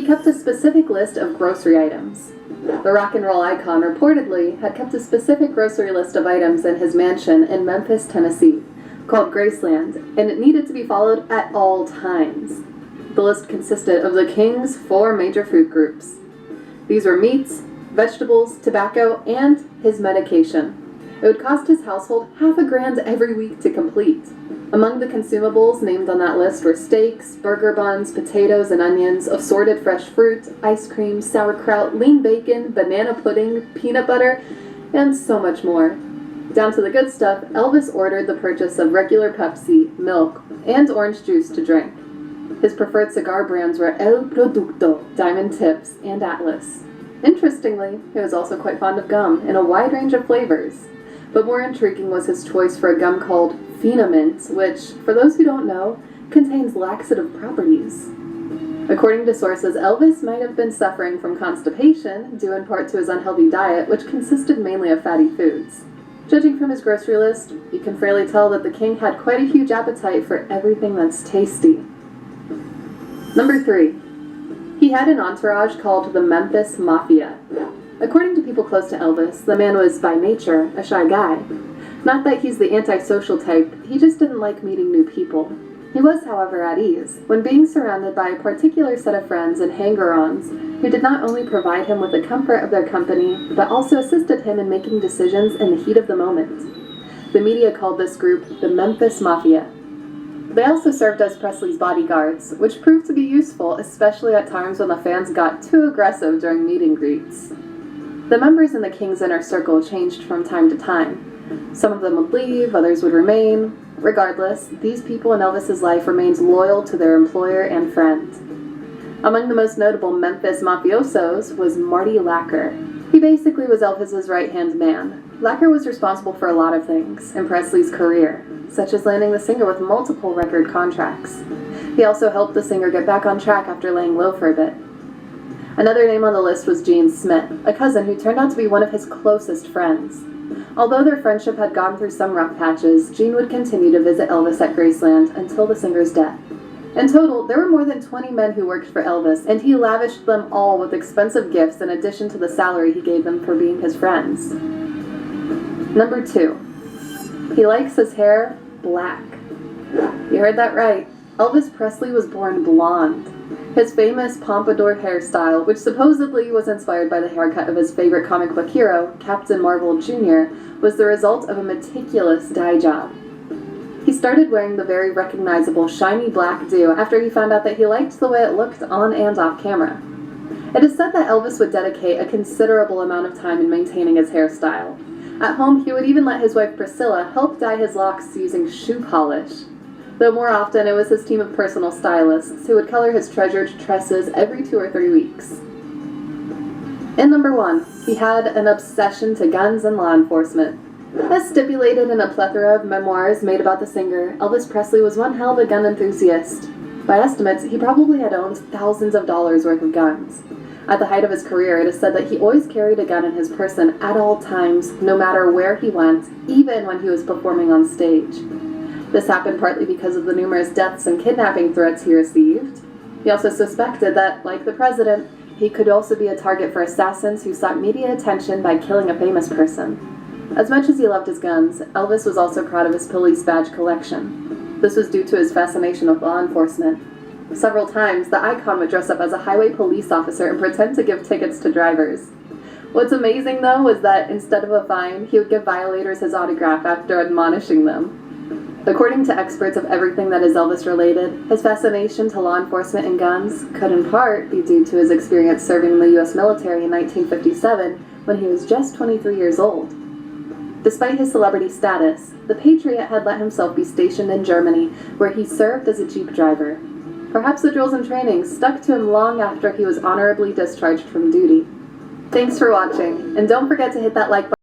he kept a specific list of grocery items. The rock and roll icon reportedly had kept a specific grocery list of items in his mansion in Memphis, Tennessee, called Graceland, and it needed to be followed at all times. The list consisted of the king's 4 major food groups. These were meats, vegetables, tobacco, and his medication. It would cost his household $500 every week to complete. Among the consumables named on that list were steaks, burger buns, potatoes and onions, assorted fresh fruit, ice cream, sauerkraut, lean bacon, banana pudding, peanut butter, and so much more. Down to the good stuff, Elvis ordered the purchase of regular Pepsi, milk, and orange juice to drink. His preferred cigar brands were El Producto, Diamond Tips, and Atlas. Interestingly, he was also quite fond of gum in a wide range of flavors. But more intriguing was his choice for a gum called Phenamint, which, for those who don't know, contains laxative properties. According to sources, Elvis might have been suffering from constipation, due in part to his unhealthy diet, which consisted mainly of fatty foods. Judging from his grocery list, you can fairly tell that the king had quite a huge appetite for everything that's tasty. Number 3. He had an entourage called the Memphis Mafia. According to people close to Elvis, the man was, by nature, a shy guy. Not that he's the antisocial type, he just didn't like meeting new people. He was, however, at ease when being surrounded by a particular set of friends and hanger-ons who did not only provide him with the comfort of their company, but also assisted him in making decisions in the heat of the moment. The media called this group the Memphis Mafia. They also served as Presley's bodyguards, which proved to be useful, especially at times when the fans got too aggressive during meet and greets. The members in the king's inner circle changed from time to time. Some of them would leave, others would remain. Regardless, these people in Elvis's life remained loyal to their employer and friend. Among the most notable Memphis mafiosos was Marty Lacker. He basically was Elvis's right-hand man. Lacker was responsible for a lot of things in Presley's career, such as landing the singer with multiple record contracts. He also helped the singer get back on track after laying low for a bit. Another name on the list was Gene Smith, a cousin who turned out to be one of his closest friends. Although their friendship had gone through some rough patches, Gene would continue to visit Elvis at Graceland until the singer's death. In total, there were more than 20 men who worked for Elvis, and he lavished them all with expensive gifts in addition to the salary he gave them for being his friends. Number 2. He likes his hair black. You heard that right. Elvis Presley was born blonde. His famous pompadour hairstyle, which supposedly was inspired by the haircut of his favorite comic book hero, Captain Marvel Jr., was the result of a meticulous dye job. He started wearing the very recognizable shiny black do after he found out that he liked the way it looked on and off camera. It is said that Elvis would dedicate a considerable amount of time in maintaining his hairstyle. At home, he would even let his wife Priscilla help dye his locks using shoe polish. Though more often, it was his team of personal stylists who would color his treasured tresses every 2 or 3 weeks. And number 1, he had an obsession to guns and law enforcement. As stipulated in a plethora of memoirs made about the singer, Elvis Presley was one hell of a gun enthusiast. By estimates, he probably had owned thousands of dollars worth of guns. At the height of his career, it is said that he always carried a gun in his person at all times, no matter where he went, even when he was performing on stage. This happened partly because of the numerous deaths and kidnapping threats he received. He also suspected that, like the president, he could also be a target for assassins who sought media attention by killing a famous person. As much as he loved his guns, Elvis was also proud of his police badge collection. This was due to his fascination with law enforcement. Several times, the icon would dress up as a highway police officer and pretend to give tickets to drivers. What's amazing, though, was that instead of a fine, he would give violators his autograph after admonishing them. According to experts of everything that is Elvis-related, his fascination to law enforcement and guns could in part be due to his experience serving in the U.S. military in 1957 when he was just 23 years old. Despite his celebrity status, the Patriot had let himself be stationed in Germany, where he served as a jeep driver. Perhaps the drills and training stuck to him long after he was honorably discharged from duty. Thanks for watching, and don't forget to hit that like button.